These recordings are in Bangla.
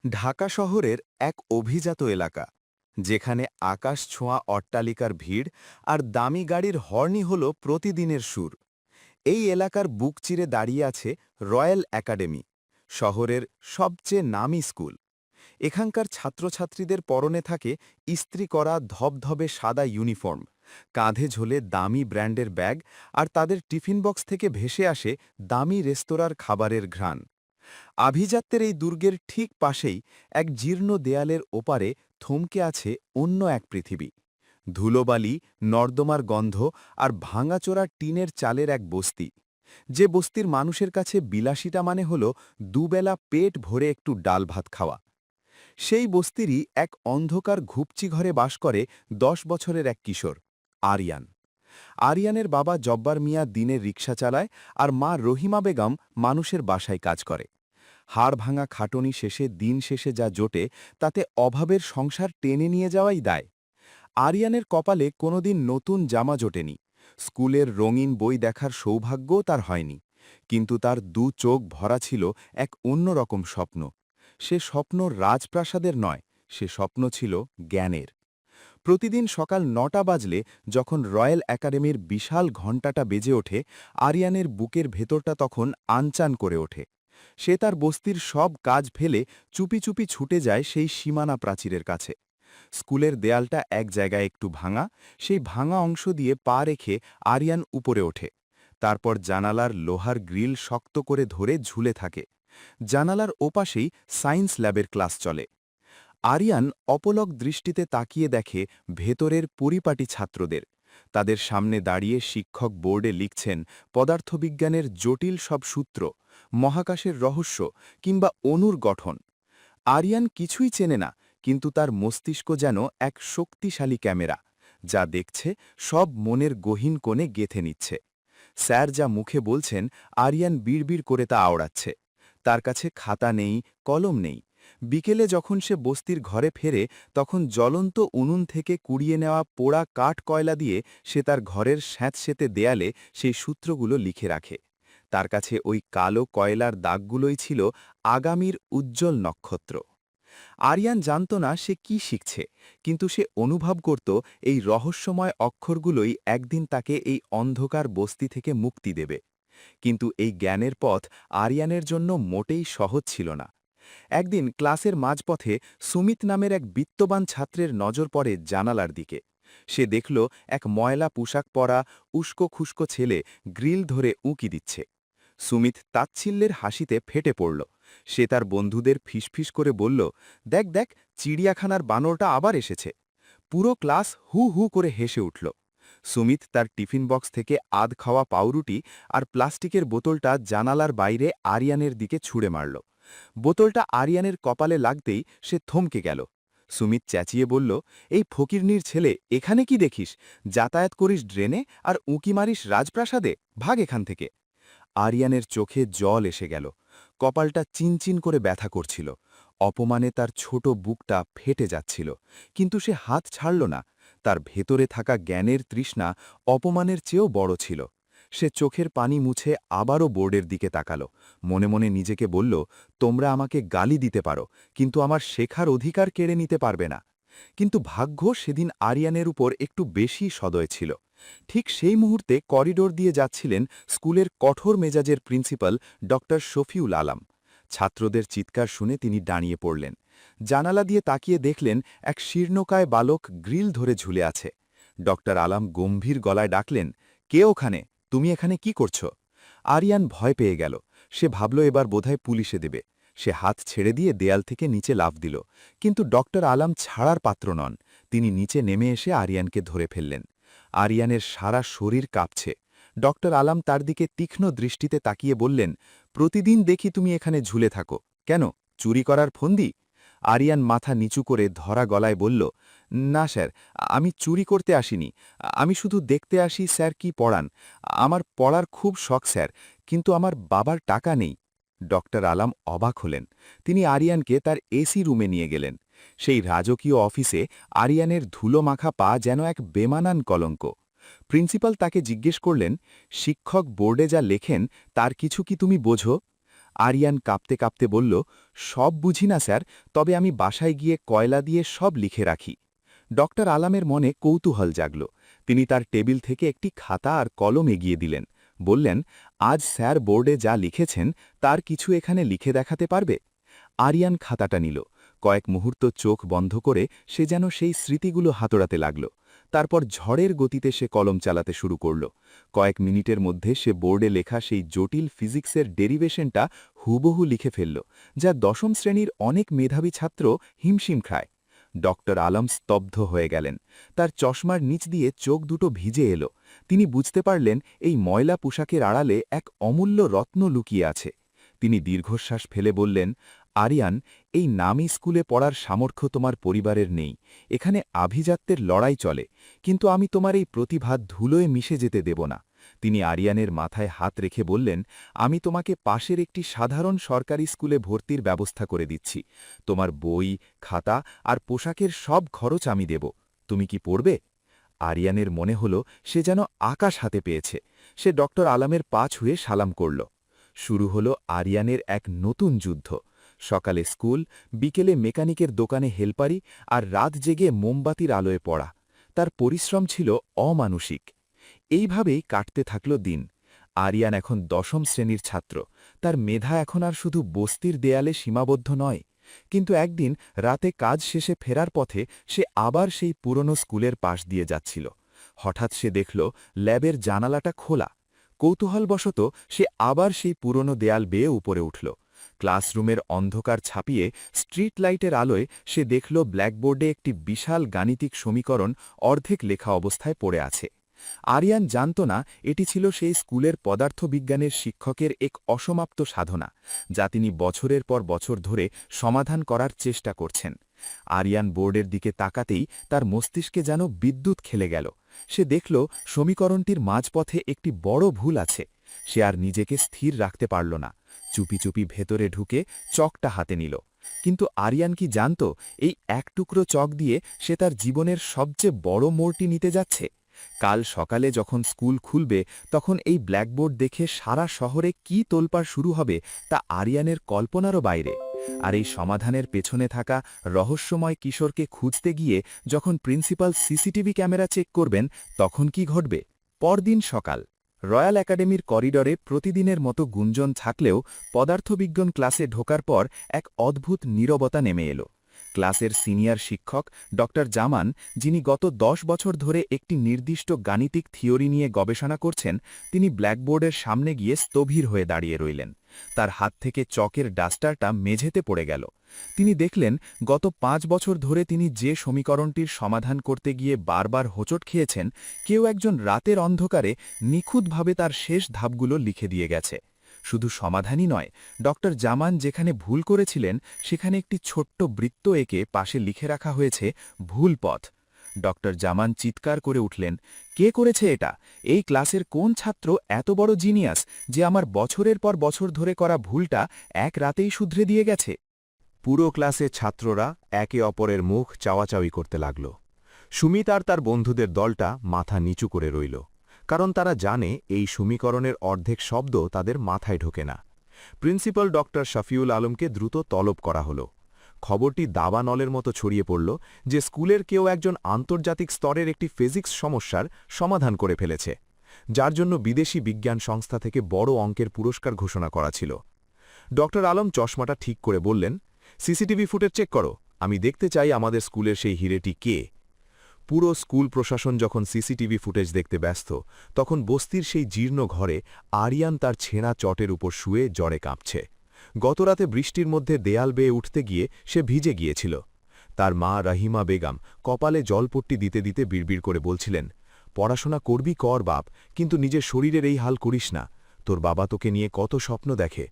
ঢাকা শহরের এক অভিজাত এলাকা, যেখানে আকাশ ছোঁয়া অট্টালিকার ভিড় আর দামি গাড়ির হর্নই হল প্রতিদিনের সুর। এই এলাকার বুক চিরে দাঁড়িয়ে আছে রয়্যাল একাডেমি, শহরের সবচেয়ে নামী স্কুল। এখানকার ছাত্রছাত্রীদের পরনে থাকে ইস্ত্রি করা ধবধবে সাদা ইউনিফর্ম, কাঁধে ঝোলে দামি ব্র্যান্ডের ব্যাগ, আর তাদের টিফিন বক্স থেকে ভেসে আসে দামি রেস্তোরাঁর খাবারের ঘ্রাণ। আভিজাত্যের এই দুর্গের ঠিক পাশেই এক জীর্ণ দেয়ালের ওপারে থমকে আছে অন্য এক পৃথিবী। ধুলোবালি, নর্দমার গন্ধ আর ভাঙাচোরা টিনের চালের এক বস্তি। যে বস্তির মানুষের কাছে বিলাসিতা মানে হল দুবেলা পেট ভরে একটু ডাল ভাত খাওয়া। সেই বস্তিরই এক অন্ধকার ঘুপচি ঘরে বাস করে ১০ বছরের এক কিশোর, আরিয়ান। আরিয়ানের বাবা জব্বার মিয়া দিনের রিকশা চালায়, আর মা রহিমা বেগম মানুষের বাসায় কাজ করে। হাড় ভাঙা খাটনি শেষে দিন শেষে যা জোটে, তাতে অভাবের সংসার টেনে নিয়ে যাওয়াই দায়। আরিয়ানের কপালে কোনোদিন নতুন জামা জোটেনি, স্কুলের রঙিন বই দেখার সৌভাগ্যও তার হয়নি। কিন্তু তার চোখ ভরা ছিল এক অন্যরকম স্বপ্ন। সে স্বপ্ন রাজপ্রাসাদের নয়, সে স্বপ্ন ছিল জ্ঞানের। প্রতিদিন সকাল ৯টা বাজলে যখন রয়্যাল একাডেমির বিশাল ঘণ্টাটা বেজে ওঠে, আরিয়ানের বুকের ভেতরটা তখন আনচান করে ওঠে। সে তার বস্তির সব কাজ ফেলে চুপি চুপি ছুটে যায় সেই সীমানা প্রাচীরের কাছে। স্কুলের দেয়ালটা এক জায়গায় একটু ভাঙা, সেই ভাঙা অংশ দিয়ে পা রেখে আরিয়ান উপরে ওঠে। তারপর জানালার লোহার গ্রিল শক্ত করে ধরে ঝুলে থাকে। জানালার ওপাশেই সায়েন্স ল্যাবের ক্লাস চলে। আরিয়ান অপলক দৃষ্টিতে তাকিয়ে দেখে ভেতরের পরিপাটি ছাত্রদের। তাদের সামনে দাঁড়িয়ে শিক্ষক বোর্ডে লিখছেন পদার্থবিজ্ঞানের জটিল সব সূত্র, মহাকাশের রহস্য কিংবা অণুর গঠন। আরিয়ান কিছুই চেনে না, কিন্তু তার মস্তিষ্ক যেন এক শক্তিশালী ক্যামেরা, যা দেখছে সব মনের গহীন কোণে গেঁথে নিচ্ছে। স্যার যা মুখে বলছেন, আরিয়ান বিড়বিড় করে তা আওড়াচ্ছে। তার কাছে খাতা নেই, কলম নেই। বিকেলে যখন সে বস্তির ঘরে ফেরে, তখন জ্বলন্ত উনুন থেকে কুড়িয়ে নেওয়া পোড়া কাঠ কয়লা দিয়ে সে তার ঘরের স্যাঁতসেঁতে দেয়ালে সেই সূত্রগুলো লিখে রাখে। তার কাছে ওই কালো কয়লার দাগগুলোই ছিল আগামীর উজ্জ্বল নক্ষত্র। আরিয়ান জানত না সে কি শিখছে, কিন্তু সে অনুভব করত এই রহস্যময় অক্ষরগুলোই একদিন তাকে এই অন্ধকার বস্তি থেকে মুক্তি দেবে। কিন্তু এই জ্ঞানের পথ আরিয়ানের জন্য মোটেই সহজ ছিল না। একদিন ক্লাসের মাঝপথে সুমিত নামের এক বিত্তবান ছাত্রের নজর পড়ে জানালার দিকে। সে দেখল এক ময়লা পোশাক পরা উস্কো খুস্কো ছেলে গ্রিল ধরে উঁকি দিচ্ছে। সুমিত তাচ্ছিল্যের হাসিতে ফেটে পড়ল। সে তার বন্ধুদের ফিসফিস করে বলল, দেখ দেখ, চিড়িয়াখানার বানরটা আবার এসেছে। পুরো ক্লাস হু হু করে হেসে উঠল। সুমিত তার টিফিন বক্স থেকে আধ খাওয়া পাউরুটি আর প্লাস্টিকের বোতলটা জানালার বাইরে আরিয়ানের দিকে ছুঁড়ে মারল। বোতলটা আরিয়ানের কপালে লাগতেই সে থমকে গেল। সুমিত চেঁচিয়ে বলল, এই ফকিরনির ছেলে, এখানে কি দেখিস? যাতায়াত করিস ড্রেনে আর উঁকি মারিস রাজপ্রাসাদে? ভাগ এখান থেকে। আরিয়ানের চোখে জল এসে গেল। কপালটা চিনচিন করে ব্যথা করছিল। অপমানে তার ছোট বুকটা ফেটে যাচ্ছিল, কিন্তু সে হাত ছাড়ল না। তার ভেতরে থাকা জ্ঞানের তৃষ্ণা অপমানের চেয়েও বড় ছিল। সে চোখের পানি মুছে আবারও বোর্ডের দিকে তাকাল। মনে মনে নিজেকে বলল, তোমরা আমাকে গালি দিতে পারো, কিন্তু আমার শেখার অধিকার কেড়ে নিতে পারবে না। কিন্তু ভাগ্য সেদিন আরিয়ানের উপর একটু বেশি সদয় ছিল। ঠিক সেই মুহূর্তে করিডোর দিয়ে যাচ্ছিলেন স্কুলের কঠোর মেজাজের প্রিন্সিপাল ডক্টর শফিউল আলম। ছাত্রদের চিৎকার শুনে তিনি দাঁড়িয়ে পড়লেন। জানালা দিয়ে তাকিয়ে দেখলেন এক শীর্ণকায় বালক গ্রিল ধরে ঝুলে আছে। ডক্টর আলম গম্ভীর গলায় ডাকলেন, কে ওখানে? তুমি এখানে কি করছ? আরিয়ান ভয় পেয়ে গেল। সে ভাবল এবার বোধহয় পুলিশে দেবে। সে হাত ছেড়ে দিয়ে দেয়াল থেকে নিচে লাফ দিল, কিন্তু ডক্টর আলম ছাড়ার পাত্র নন। তিনি নিচে নেমে এসে আরিয়ানকে ধরে ফেললেন। আরিয়ানের সারা শরীর কাঁপছে। ডক্টর আলম তার দিকে তীক্ষ্ণ দৃষ্টিতে তাকিয়ে বললেন, প্রতিদিন দেখি তুমি এখানে ঝুলে থাকো, কেন? চুরি করার ফন্দি? আরিয়ান মাথা নিচু করে ধরা গলায় বলল, না স্যার, আমি চুরি করতে আসিনি। আমি শুধু দেখতে আসি স্যার কি পড়ান। আমার পড়ার খুব শখ স্যার, কিন্তু আমার বাবার টাকা নেই। ডক্টর আলম অবাক হলেন। তিনি আরিয়ানকে তার এসি রুমে নিয়ে গেলেন। সেই রাজকীয় অফিসে আরিয়ানের ধুলো মাখা পা যেন এক বেমানান কলঙ্ক। প্রিন্সিপাল তাকে জিজ্ঞেস করলেন, শিক্ষক বোর্ডে যা লেখেন তার কিছু কি তুমি বোঝো? আরিয়ান কাঁপতে কাঁপতে বলল, সব বুঝি না স্যার, তবে আমি বাসায় গিয়ে কয়লা দিয়ে সব লিখে রাখি। ডক্টর আলামের মনে কৌতূহল জাগল। তিনি তার টেবিল থেকে একটি খাতা আর কলম এগিয়ে দিলেন। বললেন, আজ স্যার বোর্ডে যা লিখেছেন তার কিছু এখানে লিখে দেখাতে পারবে? আরিয়ান খাতাটা নিল। কয়েক মুহূর্ত চোখ বন্ধ করে সে যেন সেই স্মৃতিগুলো হাতড়াতে লাগল। তারপর ঝড়ের গতিতে সে কলম চালাতে শুরু করল। কয়েক মিনিটের মধ্যে সে বোর্ডে লেখা সেই জটিল ফিজিক্সের ডেরিভেশনটা হুবহু লিখে ফেলল, যা দশম শ্রেণীর অনেক মেধাবী ছাত্র হিমশিম খায়। ডক্টর আলম স্তব্ধ হয়ে গেলেন। তার চশমার নিচ দিয়ে চোখ দুটো ভিজে এলো। তিনি বুঝতে পারলেন এই ময়লা পোশাকের আড়ালে এক অমূল্য রত্ন লুকিয়ে আছে। তিনি দীর্ঘশ্বাস ফেলে বললেন, আরিয়ান, এই নামী স্কুলে পড়ার সামর্থ্য তোমার পরিবারের নেই। এখানে আভিজাত্যের লড়াই চলে, কিন্তু আমি তোমার এই প্রতিভা ধুলোয় মিশে যেতে দেব না। তিনি আরিয়ানের মাথায় হাত রেখে বললেন, আমি তোমাকে পাশের একটি সাধারণ সরকারি স্কুলে ভর্তির ব্যবস্থা করে দিচ্ছি। তোমার বই, খাতা আর পোশাকের সব খরচ আমি দেব। তুমি কি পড়বে? আরিয়ানের মনে হল সে যেন আকাশ হাতে পেয়েছে। সে ডক্টর আলামের পা ছুঁয়ে সালাম করল। শুরু হল আরিয়ানের এক নতুন যুদ্ধ। সকালে স্কুল, বিকেলে মেকানিকের দোকানে হেলপারি, আর রাত জেগে মোমবাতির আলোয় পড়া। তার পরিশ্রম ছিল অমানুষিক। এইভাবেই কাটতে থাকল দিন। আরিয়ান এখন দশম শ্রেণীর ছাত্র। তার মেধা এখন আর শুধু বস্তির দেয়ালে সীমাবদ্ধ নয়। কিন্তু একদিন রাতে কাজ শেষে ফেরার পথে সে আবার সেই পুরনো স্কুলের পাশ দিয়ে যাচ্ছিল। হঠাৎ সে দেখল ল্যাবের জানালাটা খোলা। কৌতূহলবশত সে আবার সেই পুরনো দেয়াল বেয়ে উপরে উঠল। ক্লাসরুমের অন্ধকার ছাপিয়ে স্ট্রিট লাইটের আলোয় সে দেখল ব্ল্যাকবোর্ডে একটি বিশাল গাণিতিক সমীকরণ অর্ধেক লেখা অবস্থায় পড়ে আছে। আরিয়ান জানত না এটি ছিল সেই স্কুলের পদার্থবিজ্ঞানের শিক্ষকের এক অসমাপ্ত সাধনা, যা তিনি বছরের পর বছর ধরে সমাধান করার চেষ্টা করছেন। আরিয়ান বোর্ডের দিকে তাকাতেই তার মস্তিষ্কে যেন বিদ্যুৎ খেলে গেল। সে দেখল সমীকরণটির মাঝপথে একটি বড় ভুল আছে। সে আর নিজেকে স্থির রাখতে পারল না। চুপি চুপি ভেতরে ঢুকে চকটা হাতে নিল। কিন্তু আরিয়ান কি জানত এই এক টুকরো চক দিয়ে সে তার জীবনের সবচেয়ে বড় মোড়টি নিতে যাচ্ছে? কাল সকালে যখন স্কুল খুলবে তখন এই ব্ল্যাকবোর্ড দেখে সারা শহরে কি তোলপাড় শুরু হবে তা আরিয়ানের কল্পনারও বাইরে। আর এই সমাধানের পেছনে থাকা রহস্যময় কিশোরকে খুঁজতে গিয়ে যখন প্রিন্সিপাল সিসিটিভি ক্যামেরা চেক করবেন তখন কি ঘটবে? পরদিন সকাল। রয়্যাল একাডেমির করিডরে প্রতিদিনের মতো গুঞ্জন থাকলেও পদার্থবিজ্ঞান ক্লাসে ঢোকার পর এক অদ্ভুত নীরবতা নেমে এলো। ক্লাসের সিনিয়র শিক্ষক ডক্টর জামান, যিনি গত 10 বছর ধরে একটি নির্দিষ্ট গাণিতিক থিওরি নিয়ে গবেষণা করছেন, তিনি ব্ল্যাকবোর্ডের সামনে গিয়ে স্থবির হয়ে দাঁড়িয়ে রইলেন। তার হাত থেকে চকের ডাস্টারটা মেঝেতে পড়ে গেল। তিনি দেখলেন গত 5 বছর ধরে তিনি যে সমীকরণটির সমাধান করতে গিয়ে বারবার হোঁচট খেয়েছেন, কেউ একজন রাতের অন্ধকারে নিখুঁতভাবে তার শেষ ধাপগুলো লিখে দিয়ে গেছে। শুধু সমাধানই নয়, ডক্টর জামান যেখানে ভুল করেছিলেন সেখানে একটি ছোট্ট বৃত্ত এঁকে পাশে লিখে রাখা হয়েছে ভুল পথ। ডক্টর জামান চিৎকার করে উঠলেন, কে করেছে এটা? এই ক্লাসের কোন ছাত্র এত বড় জিনিয়াস যে আমার বছরের পর বছর ধরে করা ভুলটা এক রাতেই শুধরে দিয়ে গেছে? পুরো ক্লাসে ছাত্ররা একে অপরের মুখ চাওয়াচাওয়ি করতে লাগল। সুমিত আর তার বন্ধুদের দলটা মাথা নিচু করে রইল, কারণ তারা জানে এই সমীকরণের অর্ধেক শব্দ তাদের মাথায় ঢোকে না। প্রিন্সিপাল ডক্টর শফিউল আলমকে দ্রুত তলব করা হল। খবরটি দাবানলের মতো ছড়িয়ে পড়ল যে স্কুলের কেউ একজন আন্তর্জাতিক স্তরের একটি ফিজিক্স সমস্যার সমাধান করে ফেলেছে, যার জন্য বিদেশি বিজ্ঞান সংস্থা থেকে বড় অঙ্কের পুরস্কার ঘোষণা করা ছিল। ডক্টর আলম চশমাটা ঠিক করে বললেন, সিসিটিভি ফুটেজ চেক করো, আমি দেখতে চাই আমাদের স্কুলের সেই হিরেটি কে। পুরো স্কুল প্রশাসন যখন সিসিটিভি ফুটেজ দেখতে ব্যস্ত, তখন বস্তির সেই জীর্ণ ঘরে আরিয়ান তার ছেঁড়া চটের উপর শুয়ে জ্বরে কাঁপছে। গতরাতে বৃষ্টির মধ্যে দেয়াল বেয়ে উঠতে গিয়ে সে ভিজে গিয়েছিল। তার মা রহিমা বেগম কপালে জলপট্টি দিতে দিতে বিড়বিড় করে বলছিলেন, পড়াশোনা করবি কর বাপ, কিন্তু নিজের শরীরের এই হাল করিস না, তোর বাবা তোকে নিয়ে কত স্বপ্ন দেখে।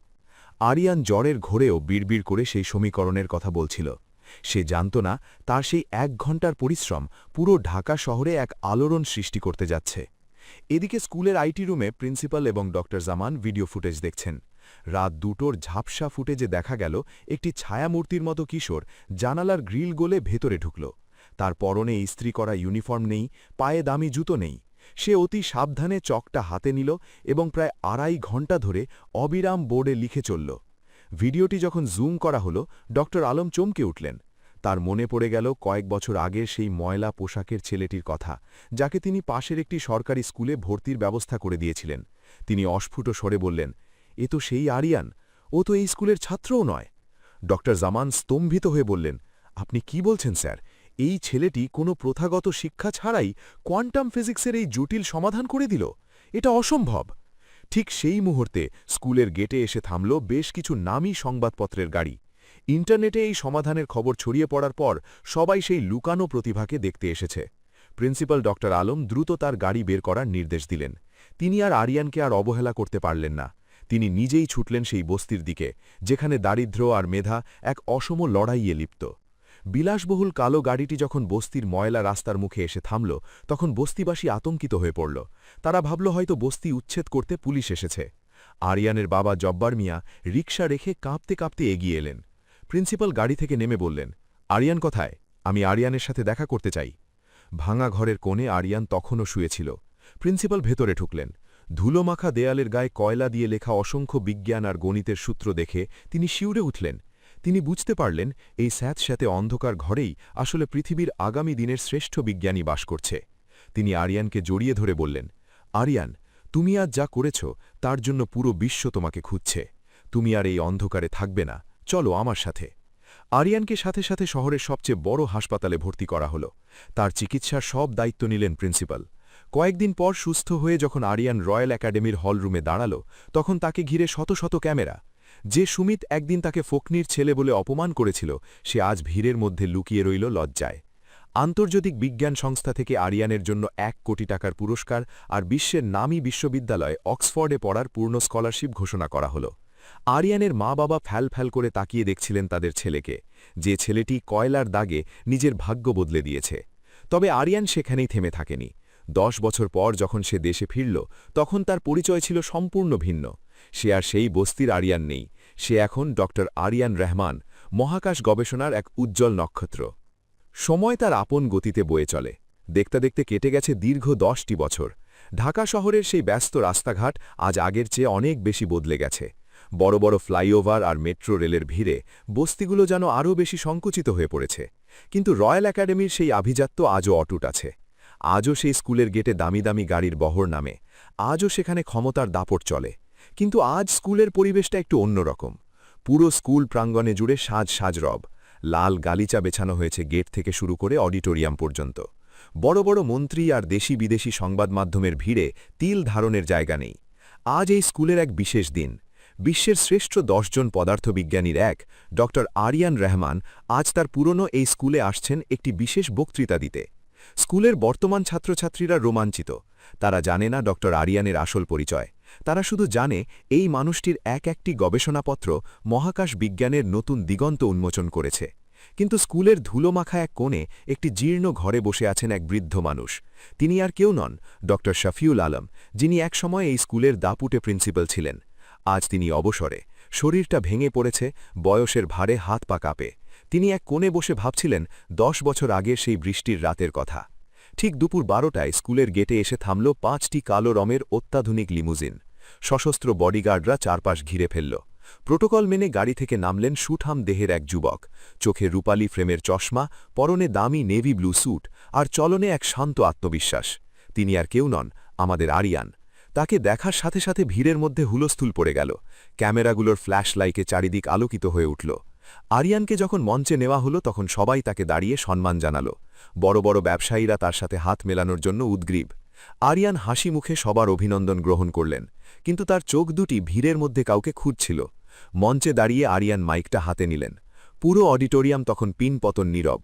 আরিয়ান জ্বরের ঘোরেও বিড়বিড় করে সেই সমীকরণের কথা বলছিল। সে জানত না তার সেই 1 ঘন্টার পরিশ্রম পুরো ঢাকা শহরে এক আলোড়ন সৃষ্টি করতে যাচ্ছে। এদিকে স্কুলের আইটি রুমে প্রিন্সিপাল এবং ডক্টর জামান ভিডিও ফুটেজ দেখছেন। রাত 2টোর ঝাপসা ফুটেজে দেখা গেল একটি ছায়ামূর্তির মতো কিশোর জানালার গ্রিল গলে ভেতরে ঢুকল। তার পরনে ইস্ত্রি করা ইউনিফর্ম নেই, পায়ে দামি জুতো নেই। সে অতি সাবধানে চকটা হাতে নিল এবং প্রায় 2.5 ঘণ্টা ধরে অবিরাম বোর্ডে লিখে চলল। ভিডিওটি যখন জুম করা হলো ডক্টর আলম চমকে উঠলেন। তার মনে পড়ে গেল কয়েক বছর আগে সেই ময়লা পোশাকের ছেলেটির কথা, যাকে তিনি পাশের একটি সরকারি স্কুলে ভর্তির ব্যবস্থা করে দিয়েছিলেন। তিনি অস্ফুট স্বরে বললেন, এ তো সেই আরিয়ান, ও তো এই স্কুলের ছাত্রও নয়। ডক্টর জামান স্তম্ভিত হয়ে বললেন, আপনি কি বলছেন স্যার? এই ছেলেটি কোনো প্রথাগত শিক্ষা ছাড়াই কোয়ান্টাম ফিজিক্সের এই জটিল সমাধান করে দিল? এটা অসম্ভব। ঠিক সেই মুহূর্তে স্কুলের গেটে এসে থামল বেশ কিছু নামী সংবাদপত্রের গাড়ি। ইন্টারনেটে এই সমাধানের খবর ছড়িয়ে পড়ার পর সবাই সেই লুকানো প্রতিভাকে দেখতে এসেছে। প্রিন্সিপাল ডক্টর আলম দ্রুত তার গাড়ি বের করার নির্দেশ দিলেন। তিনি আর আরিয়ানকে আর অবহেলা করতে পারলেন না। তিনি নিজেই ছুটলেন সেই বস্তির দিকে, যেখানে দারিদ্র্য আর মেধা এক অসম লড়াইয়ে লিপ্ত। বিলাসবহুল কালো গাড়িটি যখন বস্তির ময়লা রাস্তার মুখে এসে থামল, তখন বস্তিবাসী আতঙ্কিত হয়ে পড়ল। তারা ভাবল হয়তো বস্তি উচ্ছেদ করতে পুলিশ এসেছে। আরিয়ানের বাবা জব্বার মিয়া রিকশা রেখে কাঁপতে কাঁপতে এগিয়ে এলেন। প্রিন্সিপাল গাড়ি থেকে নেমে বললেন, আরিয়ান কোথায়? আমি আরিয়ানের সাথে দেখা করতে চাই। ভাঙা ঘরের কোণে আরিয়ান তখনও শুয়েছিল। প্রিন্সিপাল ভেতরে ঢুকলেন। ধুলোমাখা দেয়ালের গায়ে কয়লা দিয়ে লেখা অসংখ্য বিজ্ঞান আর গণিতের সূত্র দেখে তিনি শিউরে উঠলেন। তিনি বুঝতে পারলেন এই স্যাঁতস্যাঁতে অন্ধকার ঘরেই আসলে পৃথিবীর আগামী দিনের শ্রেষ্ঠ বিজ্ঞানী বাস করছে। তিনি আরিয়ানকে জড়িয়ে ধরে বললেন, আরিয়ান, তুমি আজ যা করেছ তার জন্য পুরো বিশ্ব তোমাকে খুঁজছে। তুমি আর এই অন্ধকারে থাকবে না, চলো আমার সাথে। আরিয়ানকে সাথে সাথে শহরের সবচেয়ে বড় হাসপাতালে ভর্তি করা হলো। তার চিকিৎসার সব দায়িত্ব নিলেন প্রিন্সিপাল। কয়েকদিন পর সুস্থ হয়ে যখন আরিয়ান রয়্যাল একাডেমির হলরুমে দাঁড়াল, তখন তাকে ঘিরে শত শত ক্যামেরা। যে সুমিত একদিন তাকে ফকনির ছেলে বলে অপমান করেছিল, সে আজ ভিড়ের মধ্যে লুকিয়ে রইল লজ্জায়। আন্তর্জাতিক বিজ্ঞান সংস্থা থেকে আরিয়ানের জন্য ১ কোটি টাকার পুরস্কার আর বিশ্বের নামী বিশ্ববিদ্যালয় অক্সফোর্ডে পড়ার পূর্ণ স্কলারশিপ ঘোষণা করা হল। আরিয়ানের মা বাবা ফ্যাল করে তাকিয়ে দেখছিলেন তাদের ছেলেকে, যে ছেলেটি কয়লার দাগে নিজের ভাগ্য বদলে দিয়েছে। তবে আরিয়ান সেখানেই থেমে থাকেনি। ১০ বছর পর যখন সে দেশে ফিরল, তখন তার পরিচয় ছিল সম্পূর্ণ ভিন্ন। সে আর সেই বস্তির আরিয়ান নেই, সে এখন ডক্টর আরিয়ান রহমান, মহাকাশ গবেষণার এক উজ্জ্বল নক্ষত্র। সময় তার আপন গতিতে বয়ে চলে। দেখতে দেখতে কেটে গেছে দীর্ঘ ১০টি বছর। ঢাকা শহরের সেই ব্যস্ত রাস্তাঘাট আজ আগের চেয়ে অনেক বেশি বদলে গেছে। বড় বড় ফ্লাইওভার আর মেট্রো রেলের ভিড়ে বস্তিগুলো যেন আরও বেশি সংকুচিত হয়ে পড়েছে। কিন্তু রয়্যাল একাডেমির সেই আভিজাত্য আজও অটুট আছে। আজও সেই স্কুলের গেটে দামি দামি গাড়ির বহর নামে, আজও সেখানে ক্ষমতার দাপট চলে। কিন্তু আজ স্কুলের পরিবেশটা একটু অন্যরকম। পুরো স্কুল প্রাঙ্গণে জুড়ে সাজ রব। লাল গালিচা বেছানো হয়েছে গেট থেকে শুরু করে অডিটোরিয়াম পর্যন্ত। বড় বড় মন্ত্রী আর দেশি বিদেশি সংবাদ মাধ্যমের ভিড়ে তিল ধারণের জায়গা নেই। আজ এই স্কুলের এক বিশেষ দিন। বিশ্বের শ্রেষ্ঠ ১০ জন পদার্থবিজ্ঞানীর এক ডক্টর আরিয়ান রহমান আজ তার পুরনো এই স্কুলে আসছেন একটি বিশেষ বক্তৃতা দিতে। স্কুলের বর্তমান ছাত্রছাত্রীরা রোমাঞ্চিত। তারা জানে না ডক্টর আরিয়ানের আসল পরিচয়। তারা শুধু জানে এই মানুষটির একটি গবেষণাপত্র মহাকাশ বিজ্ঞানের নতুন দিগন্ত উন্মোচন করেছে। কিন্তু স্কুলের ধুলোমাখা এক কোণে একটি জীর্ণ ঘরে বসে আছেন এক বৃদ্ধ মানুষ। তিনি আর কেউ নন, ডক্টর শফিউল আলম, যিনি একসময় এই স্কুলের দাপুটে প্রিন্সিপাল ছিলেন। আজ তিনি অবসরে, শরীরটা ভেঙে পড়েছে, বয়সের ভারে হাত পা কাঁপে। তিনি এক কোণে বসে ভাবছিলেন ১০ বছর আগের সেই বৃষ্টির রাতের কথা। ঠিক দুপুর ১২টায় স্কুলের গেটে এসে থামল ৫টি কালো রঙের অত্যাধুনিক লিমুজিন। সশস্ত্র বডিগার্ডরা চারপাশ ঘিরে ফেলল। প্রোটোকল মেনে গাড়ি থেকে নামলেন সুঠাম দেহের এক যুবক, চোখে রূপালী ফ্রেমের চশমা, পরনে দামি নেভি ব্লু স্যুট, আর চলনে এক শান্ত আত্মবিশ্বাস। তিনি আর কেউ নন, আমাদের আরিয়ান। তাকে দেখার সাথে সাথে ভিড়ের মধ্যে হুলস্থুল পড়ে গেল। ক্যামেরাগুলোর ফ্ল্যাশ লাইটে চারিদিক আলোকিত হয়ে উঠল। আরিয়ানকে যখন মঞ্চে নেওয়া হলো, তখন সবাই তাকে দাঁড়িয়ে সম্মান জানাল। বড় বড় ব্যবসায়ীরা তার সাথে হাত মেলানোর জন্য উদ্গ্রীব। আরিয়ান হাসি মুখে সবার অভিনন্দন গ্রহণ করলেন, কিন্তু তার চোখ দুটি ভিড়ের মধ্যে কাউকে খুঁজছিল। মঞ্চে দাঁড়িয়ে আরিয়ান মাইকটা হাতে নিলেন। পুরো অডিটোরিয়াম তখন পিনপতন নীরব।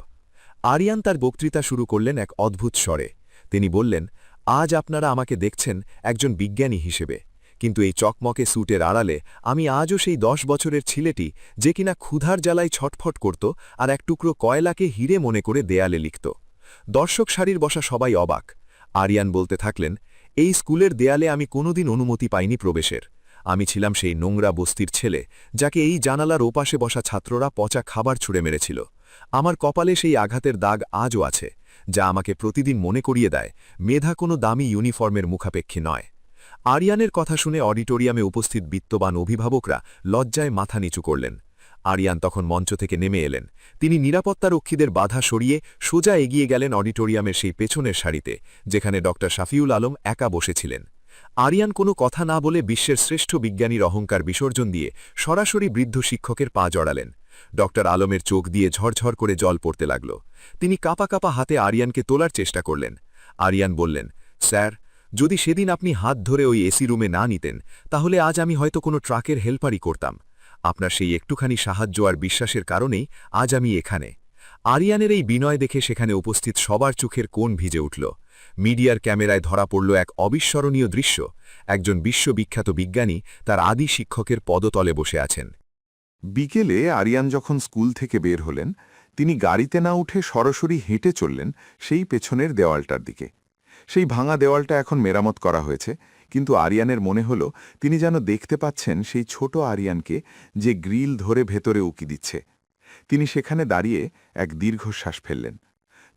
আরিয়ান তার বক্তৃতা শুরু করলেন এক অদ্ভুত স্বরে। তিনি বললেন, আজ আপনারা আমাকে দেখছেন একজন বিজ্ঞানী হিসেবে, কিন্তু এই চকমকে স্যুটের আড়ালে আমি আজও সেই ১০ বছরের ছেলেটি, যে কিনা ক্ষুধার জ্বালায় ছটফট করত আর এক টুকরো কয়লাকে হিরে মনে করে দেয়ালে লিখত। দর্শক সারির বসা সবাই অবাক। আরিয়ান বলতে থাকলেন, এই স্কুলের দেয়ালে আমি কোনোদিন অনুমতি পাইনি প্রবেশের। আমি ছিলাম সেই নোংরা বস্তির ছেলে, যাকে এই জানালার ওপাশে বসা ছাত্ররা পচা খাবার ছুঁড়ে মেরেছিল। আমার কপালে সেই আঘাতের দাগ আজও আছে, যা আমাকে প্রতিদিন মনে করিয়ে দেয় মেধা কোনো দামি ইউনিফর্মের মুখাপেক্ষী নয়। আরিয়ানের কথা শুনে অডিটোরিয়ামে উপস্থিত বিত্তবান অভিভাবকরা লজ্জায় মাথা নিচু করলেন। আরিয়ান তখন মঞ্চ থেকে নেমে এলেন। তিনি নিরাপত্তারক্ষীদের বাধা সরিয়ে সোজা এগিয়ে গেলেন অডিটোরিয়ামের সেই পেছনের সারিতে, যেখানে ড শাফিউল আলম একা বসেছিলেন। আরিয়ান কোনো কথা না বলে বিশ্বের শ্রেষ্ঠ বিজ্ঞানীর অহংকার বিসর্জন দিয়ে সরাসরি বৃদ্ধ শিক্ষকের পা জড়ালেন। ড আলমের চোখ দিয়ে ঝরঝর করে জল পড়তে লাগল। তিনি কাঁপা কাঁপা হাতে আরিয়ানকে তোলার চেষ্টা করলেন। আরিয়ান বললেন, স্যার, যদি সেদিন আপনি হাত ধরে ওই এসি রুমে না নিতেন, তাহলে আজ আমি হয়তো কোনো ট্রাকের হেল্পারই করতাম। আপনার সেই একটুখানি সাহায্য আর বিশ্বাসের কারণেই আজ আমি এখানে। আরিয়ানের এই বিনয় দেখে সেখানে উপস্থিত সবার চোখের কোণ ভিজে উঠল। মিডিয়ার ক্যামেরায় ধরা পড়ল এক অবিস্মরণীয় দৃশ্য। একজন বিশ্ববিখ্যাত বিজ্ঞানী তার আদি শিক্ষকের পদতলে বসে আছেন। বিকেলে আরিয়ান যখন স্কুল থেকে বের হলেন, তিনি গাড়িতে না উঠে সরাসরি হেঁটে চললেন সেই পেছনের দেওয়ালটার দিকে। সেই ভাঙা দেওয়ালটা এখন মেরামত করা হয়েছে, কিন্তু আরিয়ানের মনে হল তিনি যেন দেখতে পাচ্ছেন সেই ছোট আরিয়ানকে, যে গ্রিল ধরে ভেতরে উকি দিচ্ছে। তিনি সেখানে দাঁড়িয়ে এক দীর্ঘশ্বাস ফেললেন।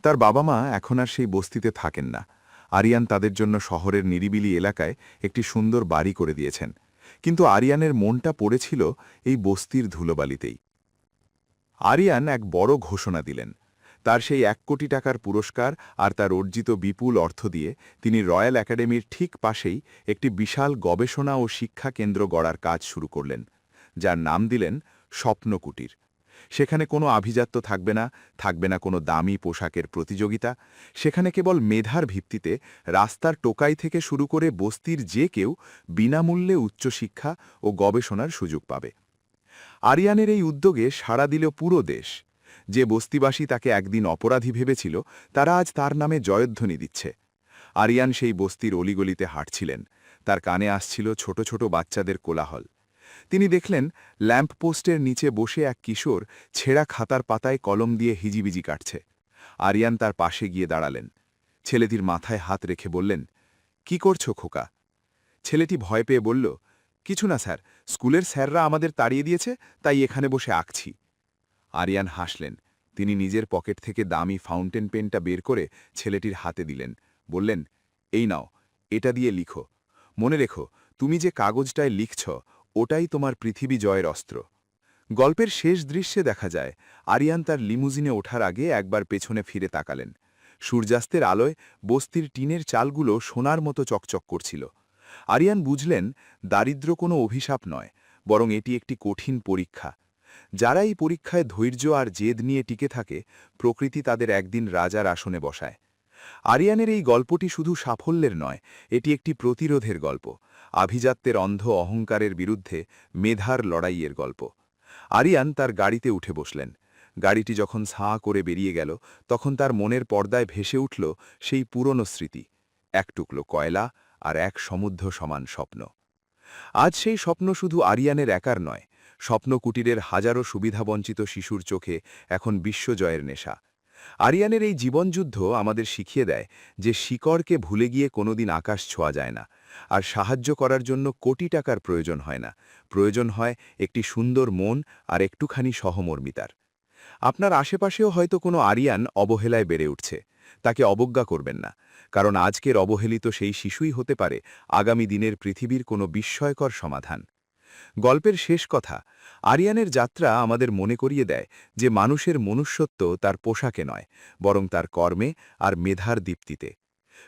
তার বাবা মা এখন আর সেই বস্তিতে থাকেন না। আরিয়ান তাদের জন্য শহরের নিরিবিলি এলাকায় একটি সুন্দর বাড়ি করে দিয়েছেন, কিন্তু আরিয়ানের মনটা পড়েছিল এই বস্তির ধুলোবালিতেই। আরিয়ান এক বড় ঘোষণা দিলেন। তার সেই 1 কোটি টাকার পুরস্কার আর তার অর্জিত বিপুল অর্থ দিয়ে তিনি রয়্যাল একাডেমির ঠিক পাশেই একটি বিশাল গবেষণা ও শিক্ষা কেন্দ্র গড়ার কাজ শুরু করলেন, যার নাম দিলেন স্বপ্নকুটির। সেখানে কোনো আভিজাত্য থাকবে না কোনো দামি পোশাকের প্রতিযোগিতা। সেখানে কেবল মেধার ভিত্তিতে রাস্তার টোকাই থেকে শুরু করে বস্তির যে কেউ বিনামূল্যে উচ্চশিক্ষা ও গবেষণার সুযোগ পাবে। আরিয়ানের এই উদ্যোগে সাড়া দিল পুরো দেশ। যে বস্তিবাসী তাকে একদিন অপরাধী ভেবেছিল, তারা আজ তার নামে জয়ধ্বনি দিচ্ছে। আরিয়ান সেই বস্তির অলিগলিতে হাঁটছিলেন। তার কানে আসছিল ছোট ছোট বাচ্চাদের কোলাহল। তিনি দেখলেন ল্যাম্পপোস্টের নিচে বসে এক কিশোর ছেঁড়া খাতার পাতায় কলম দিয়ে হিজিবিজি কাটছে। আরিয়ান তার পাশে গিয়ে দাঁড়ালেন। ছেলেটির মাথায় হাত রেখে বললেন, কি করছো খোকা? ছেলেটি ভয় পেয়ে বলল, কিছু না স্যার, স্কুলের স্যাররা আমাদের তাড়িয়ে দিয়েছে, তাই এখানে বসে আঁকছি। আরিয়ান হাসলেন। তিনি নিজের পকেট থেকে দামি ফাউন্টেন পেনটা বের করে ছেলেটির হাতে দিলেন। বললেন, এই নাও, এটা দিয়ে লিখো। মনে রেখো, তুমি যে কাগজটায় লিখছ, ওটাই তোমার পৃথিবী জয়ের অস্ত্র। গল্পের শেষ দৃশ্যে দেখা যায় আরিয়ান তার লিমুজিনে ওঠার আগে একবার পেছনে ফিরে তাকালেন। সূর্যাস্তের আলোয় বস্তির টিনের চালগুলো সোনার মতো চকচক করছিল। আরিয়ান বুঝলেন, দারিদ্র্য কোনো অভিশাপ নয়, বরং এটি একটি কঠিন পরীক্ষা। যারা এই পরীক্ষায় ধৈর্য আর জেদ নিয়ে টিকে থাকে, প্রকৃতি তাদের একদিন রাজার আসনে বসায়। আরিয়ানের এই গল্পটি শুধু সাফল্যের নয়, এটি একটি প্রতিরোধের গল্প, আভিজাত্যের অন্ধ অহংকারের বিরুদ্ধে মেধার লড়াইয়ের গল্প। আরিয়ান তার গাড়িতে উঠে বসলেন। গাড়িটি যখন ছাঁ করে বেরিয়ে গেল, তখন তার মনের পর্দায় ভেসে উঠল সেই পুরনো স্মৃতি, এক টুকরো কয়লা আর এক সমুদ্র সমান স্বপ্ন। আজ সেই স্বপ্ন শুধু আরিয়ানের একার নয়, স্বপ্নকুটিরের হাজারো সুবিধাবঞ্চিত শিশুর চোখে এখন বিশ্বজয়ের নেশা। আরিয়ানের এই জীবনযুদ্ধ আমাদের শিখিয়ে দেয় যে শিকড়কে ভুলে গিয়ে কোনোদিন আকাশ ছোঁয়া যায় না, আর সাহায্য করার জন্য কোটি টাকার প্রয়োজন হয় না, প্রয়োজন হয় একটি সুন্দর মন আর একটুখানি সহমর্মিতার। আপনার আশেপাশেও হয়তো কোনো আরিয়ান অবহেলায় বেড়ে উঠছে। তাকে অবজ্ঞা করবেন না, কারণ আজকের অবহেলিত সেই শিশুই হতে পারে আগামী দিনের পৃথিবীর কোনো বিস্ময়কর সমাধান। গল্পের শেষ কথা, আরিয়ানের যাত্রা আমাদের মনে করিয়ে দেয় যে মানুষের মনুষ্যত্ব তার পোশাকে নয়, বরং তার কর্মে আর মেধার দীপ্তিতে।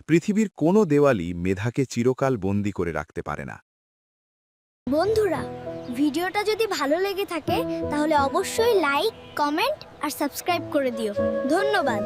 পৃথিবীর কোনো দেওয়ালই মেধাকে চিরকাল বন্দী করে রাখতে পারে না। বন্ধুরা, ভিডিওটা যদি ভালো লেগে থাকে তাহলে অবশ্যই লাইক, কমেন্ট আর সাবস্ক্রাইব করে দিও। ধন্যবাদ।